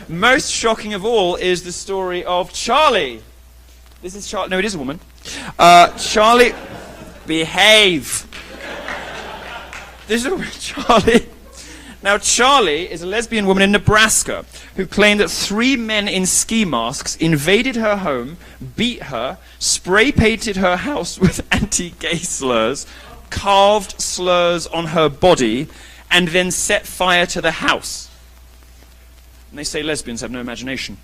Most shocking of all is the story of Charlie. This is Charlie. No, it is a woman. Charlie, behave. This is Charlie. Now, Charlie is a lesbian woman in Nebraska who claimed that 3 men in ski masks invaded her home, beat her, spray-painted her house with anti-gay slurs, carved slurs on her body, and then set fire to the house. And they say lesbians have no imagination.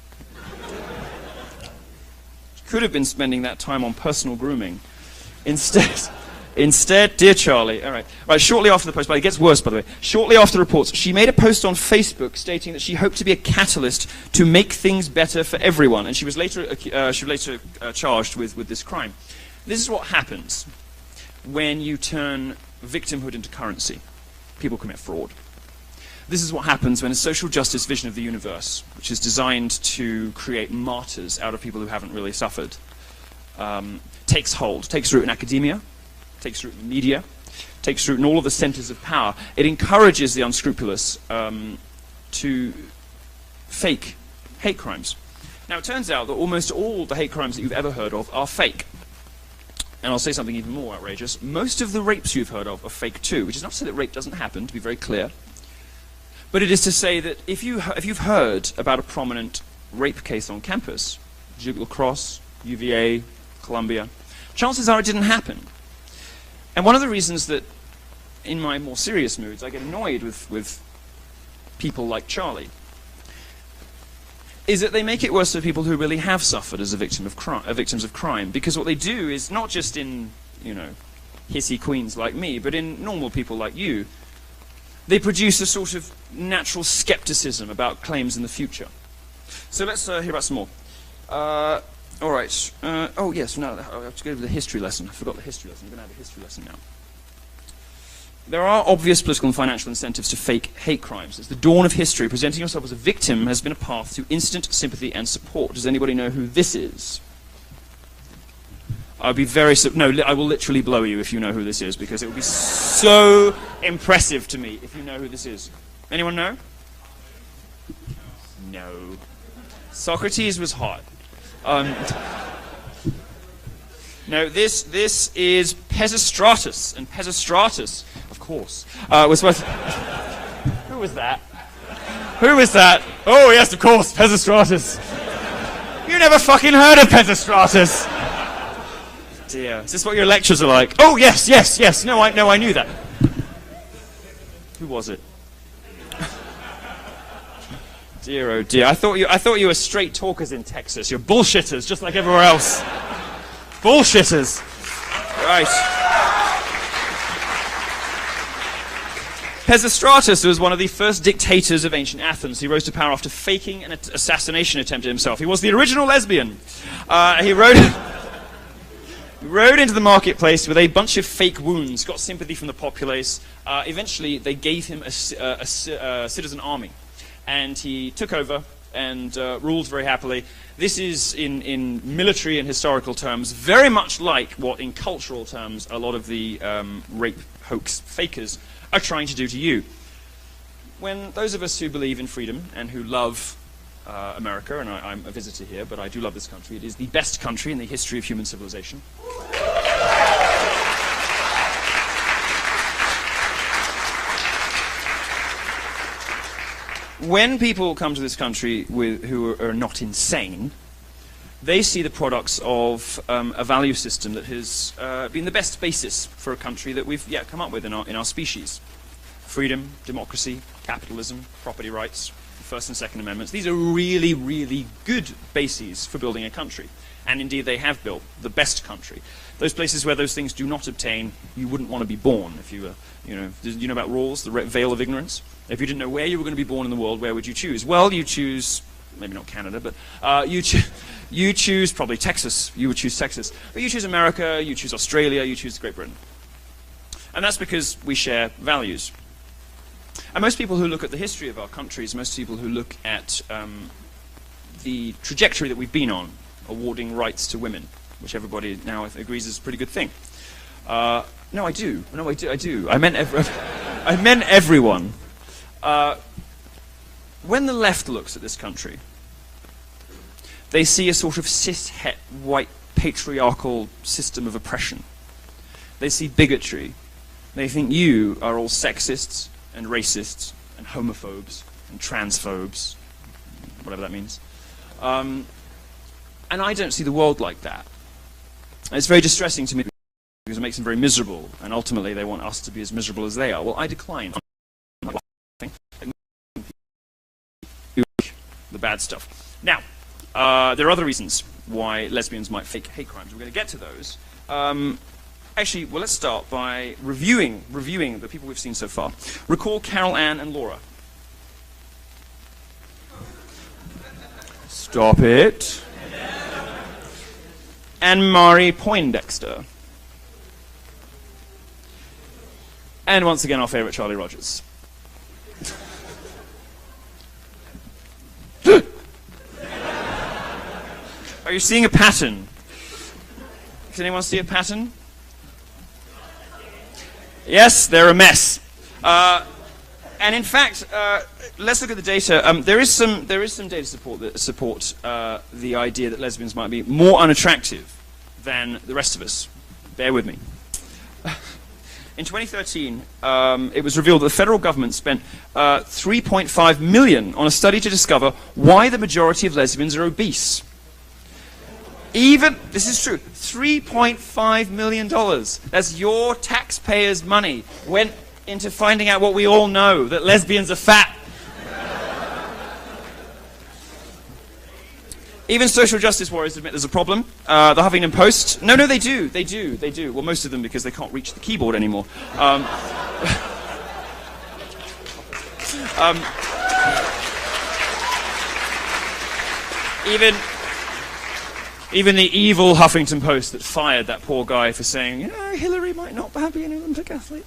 Could have been spending that time on personal grooming. Instead, dear Charlie, all right, shortly after the post, but it gets worse, by the way. Shortly after the reports, she made a post on Facebook stating that she hoped to be a catalyst to make things better for everyone, and she was later charged with this crime. This is what happens when you turn victimhood into currency. People commit fraud. This is what happens when a social justice vision of the universe, which is designed to create martyrs out of people who haven't really suffered, takes hold, takes root in academia, takes root in media, takes root in all of the centers of power. It encourages the unscrupulous to fake hate crimes. Now, it turns out that almost all the hate crimes that you've ever heard of are fake. And I'll say something even more outrageous. Most of the rapes you've heard of are fake too, which is not to say that rape doesn't happen, to be very clear. But it is to say that if you've heard about a prominent rape case on campus, Jubilee Cross, UVA, Columbia, chances are it didn't happen. And one of the reasons that, in my more serious moods, I get annoyed with people like Charlie is that they make it worse for people who really have suffered as victims of crime. Because what they do is not just in, hissy queens like me, but in normal people like you, they produce a sort of natural skepticism about claims in the future. So let's hear about some more. All right. Oh, yes, no, I have to go to the history lesson. I forgot the history lesson. I'm going to have a history lesson now. There are obvious political and financial incentives to fake hate crimes. It's the dawn of history. Presenting yourself as a victim has been a path to instant sympathy and support. Does anybody know who this is? I'll be very... No, I will literally blow you if you know who this is, because it will be so impressive to me if you know who this is. Anyone know? No. Socrates was hot. No, this is Pesistratus, and Pesistratus, of course, was worth... Who was that? Who was that? Oh, yes, of course, Pesistratus. You never fucking heard of Pesistratus. Dear, is this what your lectures are like? Oh, yes, yes, yes. No, I knew that. Who was it? Dear, oh dear. I thought you were straight talkers in Texas. You're bullshitters, just like everywhere else. Bullshitters. Right. Pesistratus was one of the first dictators of ancient Athens. He rose to power after faking an assassination attempt at himself. He was the original lesbian. He rode into the marketplace with a bunch of fake wounds, got sympathy from the populace. Eventually, they gave him a citizen army. And he took over and ruled very happily. This is, in military and historical terms, very much like what, in cultural terms, a lot of the rape hoax fakers are trying to do to you. When those of us who believe in freedom and who love America, and I'm a visitor here, but I do love this country, it is the best country in the history of human civilization. When people come to this country who are not insane, they see the products of a value system that has been the best basis for a country that we've come up with in our species. Freedom, democracy, capitalism, property rights, First and Second Amendments. These are really, really good bases for building a country. And indeed, they have built the best country. Those places where those things do not obtain, you wouldn't want to be born if you were, did you know about Rawls, the veil of ignorance? If you didn't know where you were going to be born in the world, where would you choose? Well, you choose, maybe not Canada, but you choose probably Texas. You would choose Texas. But you choose America, you choose Australia, you choose Great Britain. And that's because we share values. And most people who look at the history of our countries, most people who look at the trajectory that we've been on, awarding rights to women, which everybody now agrees is a pretty good thing. No, I do. No, I do. I meant everyone. when the left looks at this country, they see a sort of cis-het, white, patriarchal system of oppression. They see bigotry. They think you are all sexists and racists and homophobes and transphobes, whatever that means. And I don't see the world like that. And it's very distressing to me because it makes them very miserable, and ultimately they want us to be as miserable as they are. Well, I decline the bad stuff. Now, there are other reasons why lesbians might fake hate crimes. We're going to get to those. Actually, well, let's start by reviewing the people we've seen so far. Recall Carol Ann and Laura. Stop it. And Mari Poindexter. And once again, our favorite Charlie Rogers. Are you seeing a pattern? Does anyone see a pattern? Yes, they're a mess. And in fact, let's look at the data. There is some data support that support the idea that lesbians might be more unattractive than the rest of us. Bear with me. In 2013, it was revealed that the federal government spent $3.5 million on a study to discover why the majority of lesbians are obese. This is true, $3.5 million. That's your taxpayers' money went into finding out what we all know, that lesbians are fat. Even social justice warriors admit there's a problem. The Huffington Post, no, they do. Well, most of them because they can't reach the keyboard anymore. Even the evil Huffington Post that fired that poor guy for saying, you know, Hillary might not be an Olympic athlete.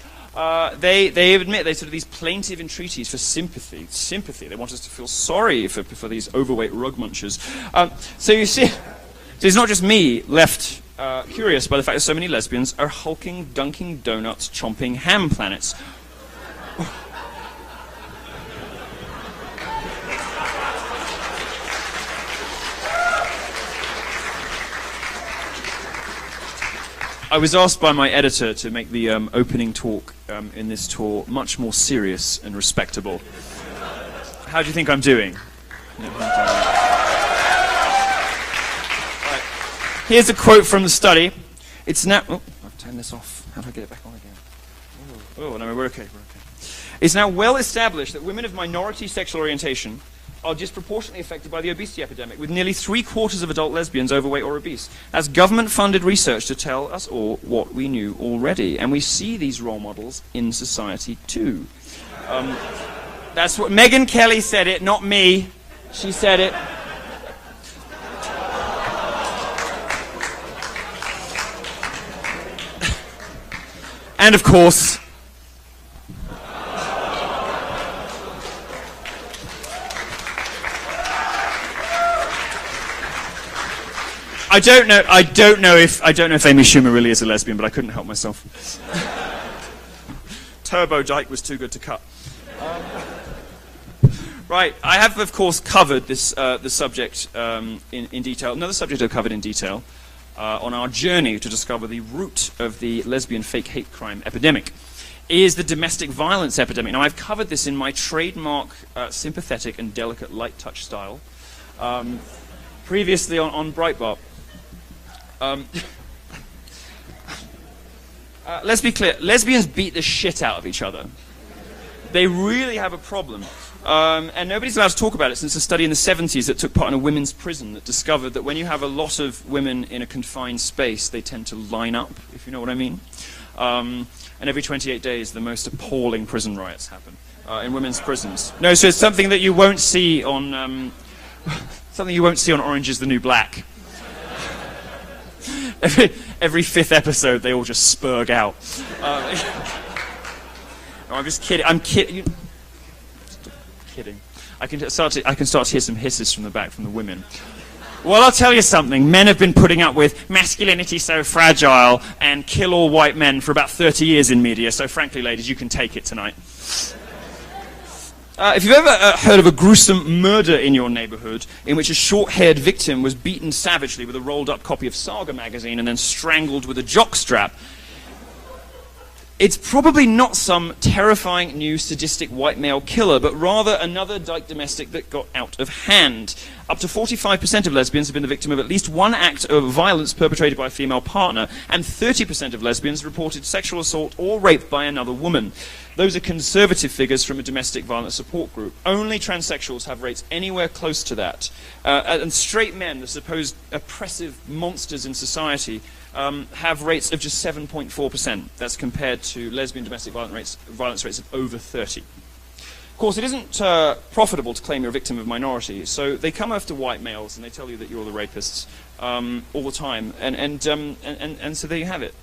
They admit they sort of these plaintive entreaties for sympathy. They want us to feel sorry for these overweight rug munchers. So you see, so it's not just me left curious by the fact that so many lesbians are hulking, dunking donuts, chomping ham planets. I was asked by my editor to make the opening talk in this tour much more serious and respectable. How do you think I'm doing? Right. Here's a quote from the study. It's now... Oh, I've turned this off. How do I get it back on again? Oh, no, we're okay. It's now well established that women of minority sexual orientation are disproportionately affected by the obesity epidemic, with nearly 3/4 of adult lesbians overweight or obese. That's government-funded research to tell us all what we knew already. And we see these role models in society too. That's what Megyn Kelly said it, not me. She said it. And of course, I don't know if Amy Schumer really is a lesbian, but I couldn't help myself. Turbo Dyke was too good to cut. Right, I have of course covered this the subject in detail. Another subject I've covered in detail on our journey to discover the root of the lesbian fake hate crime epidemic is the domestic violence epidemic. Now, I've covered this in my trademark sympathetic and delicate light touch style previously on Breitbart. Let's be clear, lesbians beat the shit out of each other. They really have a problem. And nobody's allowed to talk about it since a study in the 70s that took part in a women's prison that discovered that when you have a lot of women in a confined space, they tend to line up, if you know what I mean. And every 28 days, the most appalling prison riots happen in women's prisons. No, so it's something that you won't see on Orange is the New Black. Every fifth episode, they all just spurg out. No, I'm just kidding. I'm kidding. I can start to hear some hisses from the back from the women. Well, I'll tell you something. Men have been putting up with masculinity so fragile and kill all white men for about 30 years in media. So frankly, ladies, you can take it tonight. If you've ever heard of a gruesome murder in your neighborhood in which a short-haired victim was beaten savagely with a rolled-up copy of Saga magazine and then strangled with a jockstrap, it's probably not some terrifying new sadistic white male killer, but rather another dyke domestic that got out of hand. Up to 45% of lesbians have been the victim of at least one act of violence perpetrated by a female partner, and 30% of lesbians reported sexual assault or rape by another woman. Those are conservative figures from a domestic violence support group. Only transsexuals have rates anywhere close to that. And straight men, the supposed oppressive monsters in society, have rates of just 7.4%. That's compared to lesbian domestic violence rates of over 30. Of course, it isn't profitable to claim you're a victim of minority, so they come after white males and they tell you that you're the rapists all the time, and so there you have it.